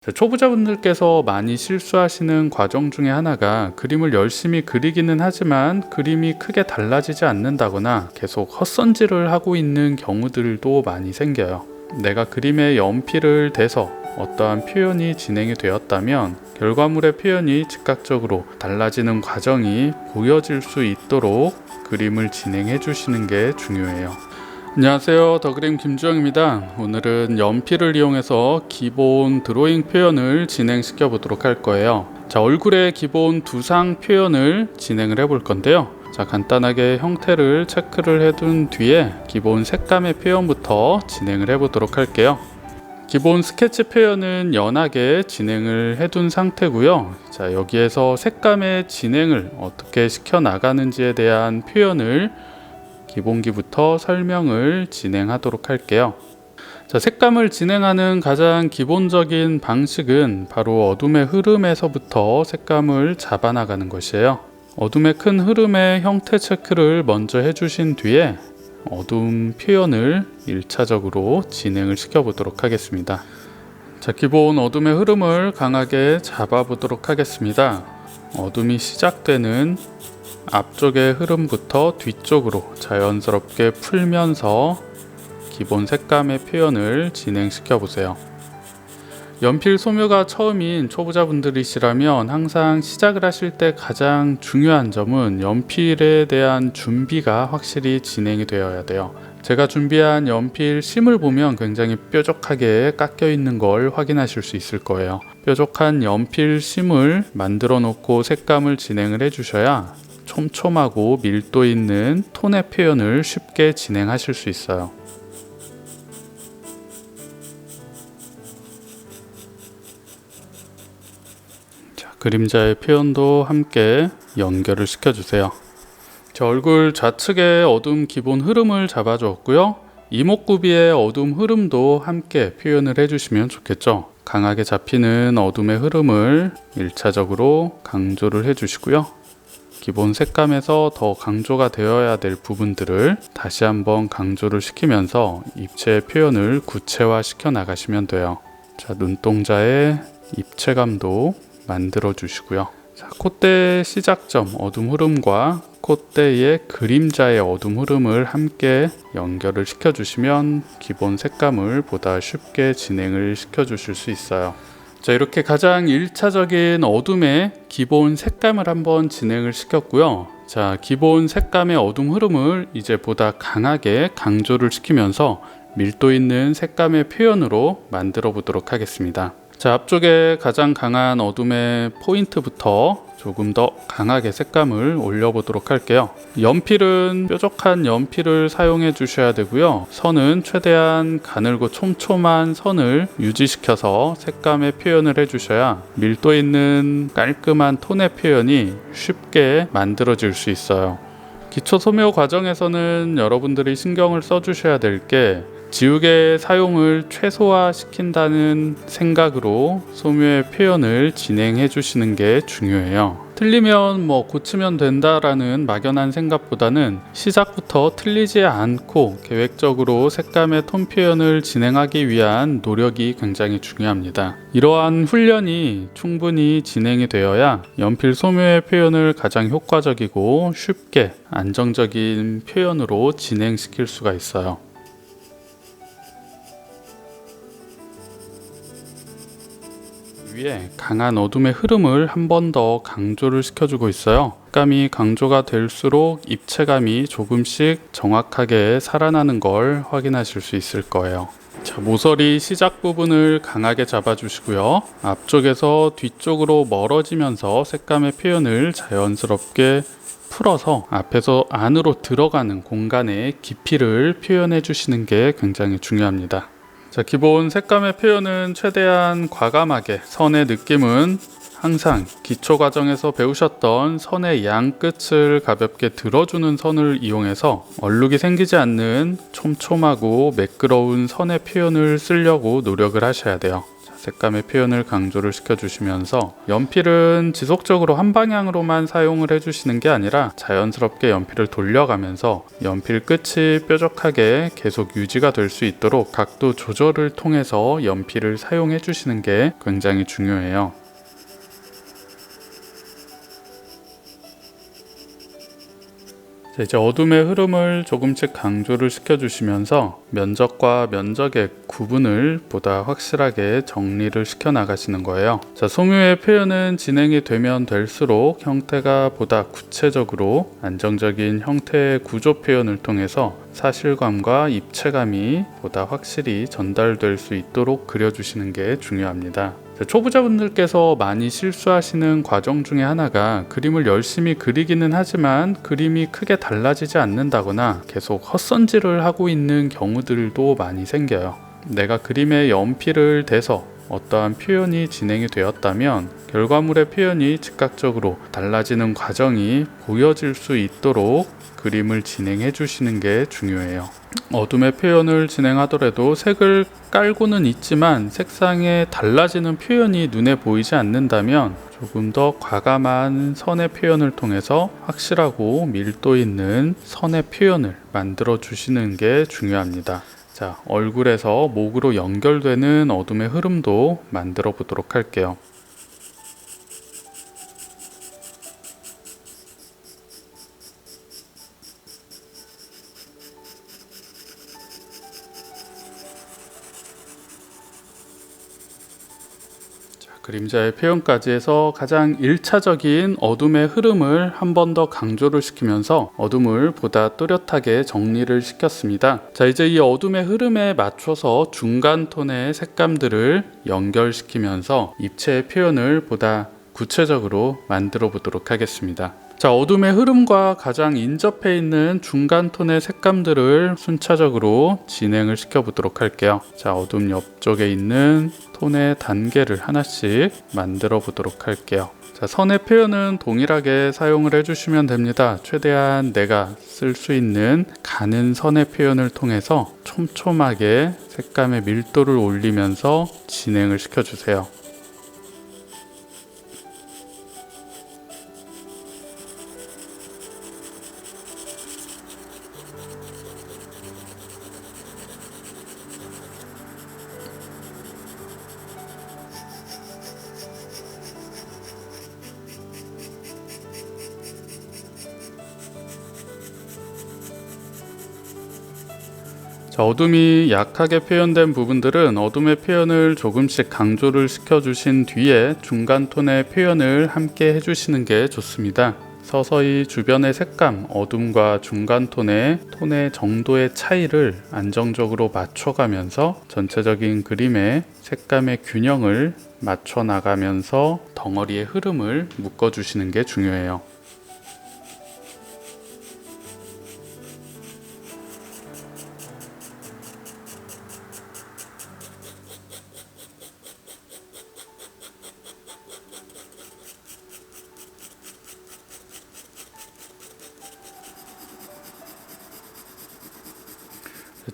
초보자분들께서 많이 실수하시는 과정 중에 하나가 그림을 열심히 그리기는 하지만 그림이 크게 달라지지 않는다거나 계속 헛선질을 하고 있는 경우들도 많이 생겨요. 내가 그림에 연필을 대서 어떠한 표현이 진행이 되었다면 결과물의 표현이 즉각적으로 달라지는 과정이 보여질 수 있도록 그림을 진행해 주시는 게 중요해요. 안녕하세요, 더그림 김주영입니다. 오늘은 연필을 이용해서 기본 드로잉 표현을 진행시켜 보도록 할 거예요. 얼굴의 기본 두상 표현을 진행을 해 볼 건데요. 간단하게 형태를 체크를 해둔 뒤에 기본 색감의 표현부터 진행을 해 보도록 할게요. 기본 스케치 표현은 연하게 진행을 해둔 상태고요. 여기에서 색감의 진행을 어떻게 시켜 나가는지에 대한 표현을 기본기부터 설명을 진행하도록 할게요. 색감을 진행하는 가장 기본적인 방식은 바로 어둠의 흐름에서부터 색감을 잡아나가는 것이에요. 어둠의 큰 흐름의 형태 체크를 먼저 해주신 뒤에 어둠 표현을 1차적으로 진행을 시켜보도록 하겠습니다. 기본 어둠의 흐름을 강하게 잡아보도록 하겠습니다. 어둠이 시작되는 앞쪽의 흐름부터 뒤쪽으로 자연스럽게 풀면서 기본 색감의 표현을 진행시켜 보세요. 연필 소묘가 처음인 초보자분들이시라면 항상 시작을 하실 때 가장 중요한 점은 연필에 대한 준비가 확실히 진행이 되어야 돼요. 제가 준비한 연필 심을 보면 굉장히 뾰족하게 깎여 있는 걸 확인하실 수 있을 거예요. 뾰족한 연필 심을 만들어 놓고 색감을 진행을 해 주셔야 촘촘하고 밀도 있는 톤의 표현을 쉽게 진행하실 수 있어요. 그림자의 표현도 함께 연결을 시켜주세요. 얼굴 좌측의 어둠 기본 흐름을 잡아주었고요. 이목구비의 어둠 흐름도 함께 표현을 해주시면 좋겠죠. 강하게 잡히는 어둠의 흐름을 1차적으로 강조를 해주시고요. 기본 색감에서 더 강조가 되어야 될 부분들을 다시 한번 강조를 시키면서 입체의 표현을 구체화 시켜 나가시면 돼요. 눈동자의 입체감도 만들어 주시고요. 콧대의 시작점 어둠 흐름과 콧대의 그림자의 어둠 흐름을 함께 연결을 시켜 주시면 기본 색감을 보다 쉽게 진행을 시켜 주실 수 있어요. 이렇게 가장 1차적인 어둠의 기본 색감을 한번 진행을 시켰고요. 기본 색감의 어둠 흐름을 이제 보다 강하게 강조를 시키면서 밀도 있는 색감의 표현으로 만들어 보도록 하겠습니다. 앞쪽에 가장 강한 어둠의 포인트부터 조금 더 강하게 색감을 올려보도록 할게요. 연필은 뾰족한 연필을 사용해 주셔야 되고요. 선은 최대한 가늘고 촘촘한 선을 유지시켜서 색감의 표현을 해주셔야 밀도 있는 깔끔한 톤의 표현이 쉽게 만들어질 수 있어요. 기초 소묘 과정에서는 여러분들이 신경을 써주셔야 될 게 지우개 사용을 최소화시킨다는 생각으로 소묘의 표현을 진행해 주시는 게 중요해요. 틀리면 고치면 된다라는 막연한 생각보다는 시작부터 틀리지 않고 계획적으로 색감의 톤 표현을 진행하기 위한 노력이 굉장히 중요합니다. 이러한 훈련이 충분히 진행이 되어야 연필 소묘의 표현을 가장 효과적이고 쉽게 안정적인 표현으로 진행시킬 수가 있어요. 위에 강한 어둠의 흐름을 한 번 더 강조를 시켜주고 있어요. 색감이 강조가 될수록 입체감이 조금씩 정확하게 살아나는 걸 확인하실 수 있을 거예요. 모서리 시작 부분을 강하게 잡아주시고요. 앞쪽에서 뒤쪽으로 멀어지면서 색감의 표현을 자연스럽게 풀어서 앞에서 안으로 들어가는 공간의 깊이를 표현해 주시는 게 굉장히 중요합니다. 기본 색감의 표현은 최대한 과감하게, 선의 느낌은 항상 기초 과정에서 배우셨던 선의 양 끝을 가볍게 들어주는 선을 이용해서 얼룩이 생기지 않는 촘촘하고 매끄러운 선의 표현을 쓰려고 노력을 하셔야 돼요. 색감의 표현을 강조를 시켜주시면서 연필은 지속적으로 한 방향으로만 사용을 해주시는 게 아니라 자연스럽게 연필을 돌려가면서 연필 끝이 뾰족하게 계속 유지가 될 수 있도록 각도 조절을 통해서 연필을 사용해 주시는 게 굉장히 중요해요. 자, 이제 어둠의 흐름을 조금씩 강조를 시켜주시면서 면적과 면적의 구분을 보다 확실하게 정리를 시켜 나가시는 거예요. 자, 송유의 표현은 진행이 되면 될수록 형태가 보다 구체적으로 안정적인 형태의 구조 표현을 통해서 사실감과 입체감이 보다 확실히 전달될 수 있도록 그려주시는 게 중요합니다. 초보자분들께서 많이 실수하시는 과정 중에 하나가 그림을 열심히 그리기는 하지만 그림이 크게 달라지지 않는다거나 계속 헛선질을 하고 있는 경우들도 많이 생겨요. 내가 그림에 연필을 대서 어떠한 표현이 진행이 되었다면 결과물의 표현이 즉각적으로 달라지는 과정이 보여질 수 있도록 그림을 진행해 주시는 게 중요해요. 어둠의 표현을 진행하더라도 색을 깔고는 있지만 색상에 달라지는 표현이 눈에 보이지 않는다면 조금 더 과감한 선의 표현을 통해서 확실하고 밀도 있는 선의 표현을 만들어 주시는 게 중요합니다. 자, 얼굴에서 목으로 연결되는 어둠의 흐름도 만들어 보도록 할게요. 그림자의 표현까지 해서 가장 1차적인 어둠의 흐름을 한 번 더 강조를 시키면서 어둠을 보다 또렷하게 정리를 시켰습니다. 자, 이제 이 어둠의 흐름에 맞춰서 중간 톤의 색감들을 연결시키면서 입체의 표현을 보다 구체적으로 만들어 보도록 하겠습니다. 자, 어둠의 흐름과 가장 인접해 있는 중간 톤의 색감들을 순차적으로 진행을 시켜 보도록 할게요. 자, 어둠 옆쪽에 있는 톤의 단계를 하나씩 만들어 보도록 할게요. 자, 선의 표현은 동일하게 사용을 해주시면 됩니다. 최대한 내가 쓸 수 있는 가는 선의 표현을 통해서 촘촘하게 색감의 밀도를 올리면서 진행을 시켜주세요. 자, 어둠이 약하게 표현된 부분들은 어둠의 표현을 조금씩 강조를 시켜주신 뒤에 중간 톤의 표현을 함께 해주시는 게 좋습니다. 서서히 주변의 색감, 어둠과 중간 톤의 정도의 차이를 안정적으로 맞춰가면서 전체적인 그림의 색감의 균형을 맞춰 나가면서 덩어리의 흐름을 묶어주시는 게 중요해요.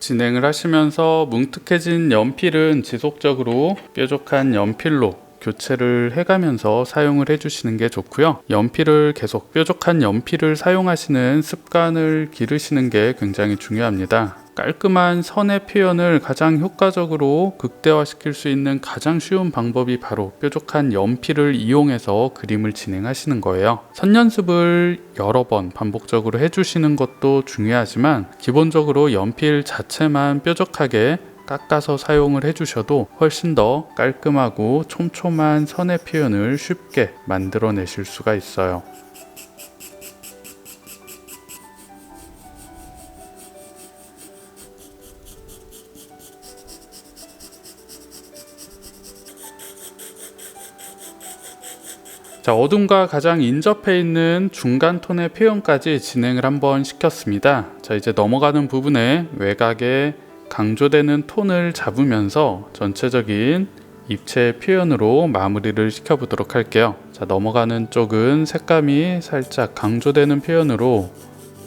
진행을 하시면서 뭉툭해진 연필은 지속적으로 뾰족한 연필로 교체를 해가면서 사용을 해주시는 게 좋고요. 연필을 계속 뾰족한 연필을 사용하시는 습관을 기르시는 게 굉장히 중요합니다. 깔끔한 선의 표현을 가장 효과적으로 극대화시킬 수 있는 가장 쉬운 방법이 바로 뾰족한 연필을 이용해서 그림을 진행하시는 거예요. 선 연습을 여러 번 반복적으로 해주시는 것도 중요하지만 기본적으로 연필 자체만 뾰족하게 깎아서 사용을 해주셔도 훨씬 더 깔끔하고 촘촘한 선의 표현을 쉽게 만들어내실 수가 있어요. 자, 어둠과 가장 인접해 있는 중간 톤의 표현까지 진행을 한번 시켰습니다. 자, 이제 넘어가는 부분에 외곽에 강조되는 톤을 잡으면서 전체적인 입체 표현으로 마무리를 시켜보도록 할게요. 자, 넘어가는 쪽은 색감이 살짝 강조되는 표현으로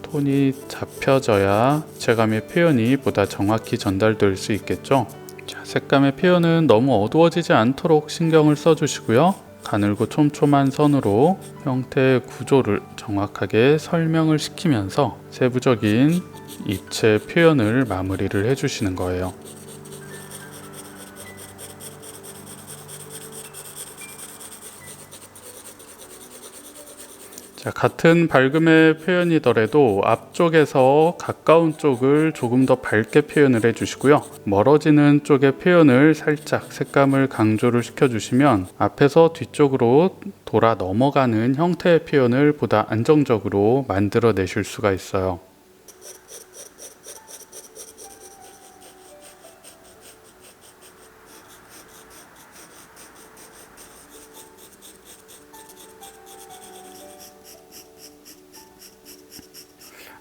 톤이 잡혀져야 입체감의 표현이 보다 정확히 전달될 수 있겠죠. 자, 색감의 표현은 너무 어두워지지 않도록 신경을 써주시고요. 가늘고 촘촘한 선으로 형태의 구조를 정확하게 설명을 시키면서 세부적인 입체 표현을 마무리를 해주시는 거예요. 자, 같은 밝음의 표현이더라도 앞쪽에서 가까운 쪽을 조금 더 밝게 표현을 해주시고요. 멀어지는 쪽의 표현을 살짝 색감을 강조를 시켜주시면 앞에서 뒤쪽으로 돌아 넘어가는 형태의 표현을 보다 안정적으로 만들어 내실 수가 있어요.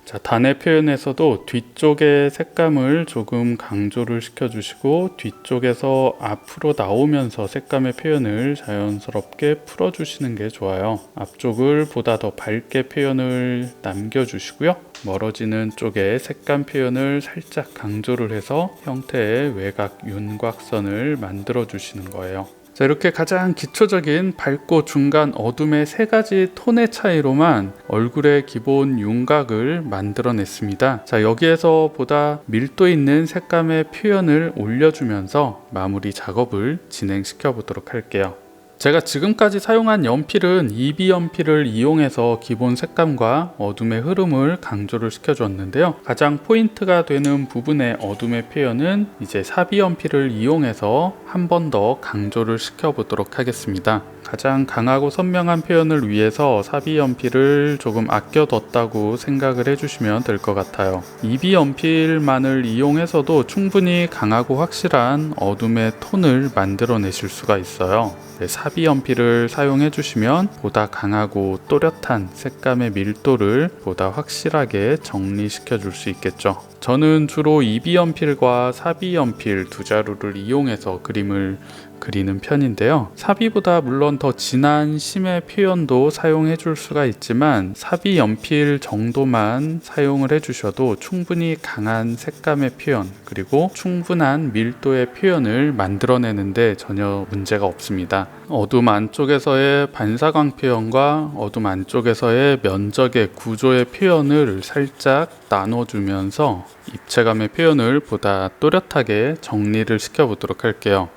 자, 단의 표현에서도 뒤쪽의 색감을 조금 강조를 시켜주시고 뒤쪽에서 앞으로 나오면서 색감의 표현을 자연스럽게 풀어주시는 게 좋아요. 앞쪽을 보다 더 밝게 표현을 남겨주시고요. 멀어지는 쪽에 색감 표현을 살짝 강조를 해서 형태의 외곽 윤곽선을 만들어 주시는 거예요. 자, 이렇게 가장 기초적인 밝고 중간 어둠의 세 가지 톤의 차이로만 얼굴의 기본 윤곽을 만들어냈습니다. 자, 여기에서 보다 밀도 있는 색감의 표현을 올려주면서 마무리 작업을 진행시켜 보도록 할게요. 제가 지금까지 사용한 연필은 EB 연필을 이용해서 기본 색감과 어둠의 흐름을 강조를 시켜줬는데요. 가장 포인트가 되는 부분의 어둠의 표현은 이제 사비 연필을 이용해서 한 번 더 강조를 시켜보도록 하겠습니다. 가장 강하고 선명한 표현을 위해서 사비 연필을 조금 아껴뒀다고 생각을 해주시면 될 것 같아요. EB 연필만을 이용해서도 충분히 강하고 확실한 어둠의 톤을 만들어내실 수가 있어요. 사비 연필을 사용해 주시면 보다 강하고 또렷한 색감의 밀도를 보다 확실하게 정리시켜 줄 수 있겠죠. 저는 주로 EB 연필과 사비 연필 두 자루를 이용해서 그림을 그리는 편인데요. 사비보다 물론 더 진한 심의 표현도 사용해 줄 수가 있지만 사비 연필 정도만 사용을 해 주셔도 충분히 강한 색감의 표현 그리고 충분한 밀도의 표현을 만들어내는데 전혀 문제가 없습니다. 어둠 안쪽에서의 반사광 표현과 어둠 안쪽에서의 면적의 구조의 표현을 살짝 나눠주면서 입체감의 표현을 보다 또렷하게 정리를 시켜보도록 할게요.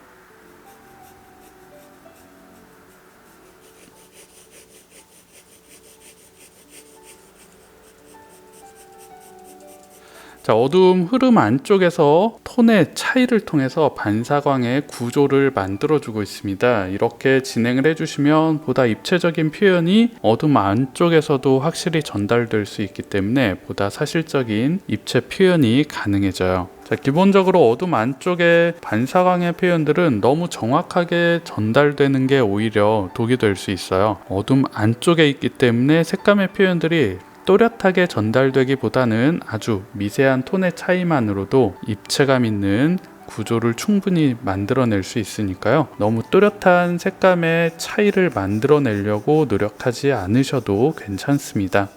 자, 어두움 흐름 안쪽에서 톤의 차이를 통해서 반사광의 구조를 만들어주고 있습니다. 이렇게 진행을 해주시면 보다 입체적인 표현이 어둠 안쪽에서도 확실히 전달될 수 있기 때문에 보다 사실적인 입체 표현이 가능해져요. 자, 기본적으로 어둠 안쪽의 반사광의 표현들은 너무 정확하게 전달되는 게 오히려 독이 될 수 있어요. 어둠 안쪽에 있기 때문에 색감의 표현들이 또렷하게 전달되기보다는 아주 미세한 톤의 차이만으로도 입체감 있는 구조를 충분히 만들어낼 수 있으니까요. 너무 또렷한 색감의 차이를 만들어내려고 노력하지 않으셔도 괜찮습니다.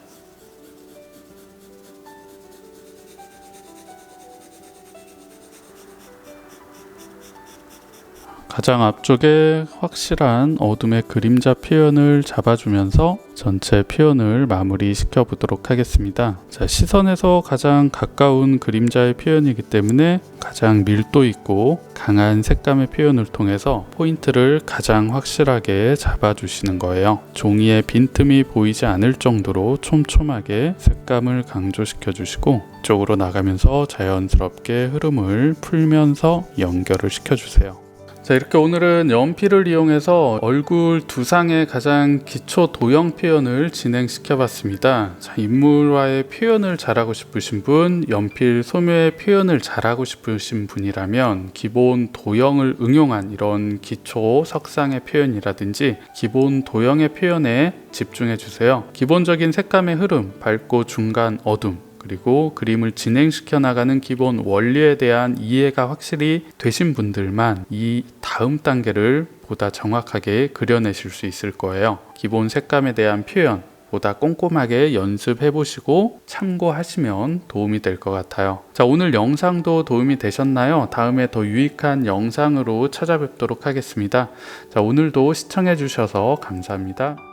가장 앞쪽에 확실한 어둠의 그림자 표현을 잡아주면서 전체 표현을 마무리 시켜 보도록 하겠습니다. 자, 시선에서 가장 가까운 그림자의 표현이기 때문에 가장 밀도 있고 강한 색감의 표현을 통해서 포인트를 가장 확실하게 잡아주시는 거예요. 종이에 빈틈이 보이지 않을 정도로 촘촘하게 색감을 강조시켜 주시고 이쪽으로 나가면서 자연스럽게 흐름을 풀면서 연결을 시켜주세요. 자, 이렇게 오늘은 연필을 이용해서 얼굴 두상의 가장 기초 도형 표현을 진행시켜 봤습니다. 자, 인물화의 표현을 잘하고 싶으신 분, 연필 소묘의 표현을 잘하고 싶으신 분이라면 기본 도형을 응용한 이런 기초 석상의 표현이라든지 기본 도형의 표현에 집중해 주세요. 기본적인 색감의 흐름, 밝고 중간 어둠, 그리고 그림을 진행시켜 나가는 기본 원리에 대한 이해가 확실히 되신 분들만 이 다음 단계를 보다 정확하게 그려내실 수 있을 거예요. 기본 색감에 대한 표현, 보다 꼼꼼하게 연습해 보시고 참고하시면 도움이 될 것 같아요. 자, 오늘 영상도 도움이 되셨나요? 다음에 더 유익한 영상으로 찾아뵙도록 하겠습니다. 자, 오늘도 시청해 주셔서 감사합니다.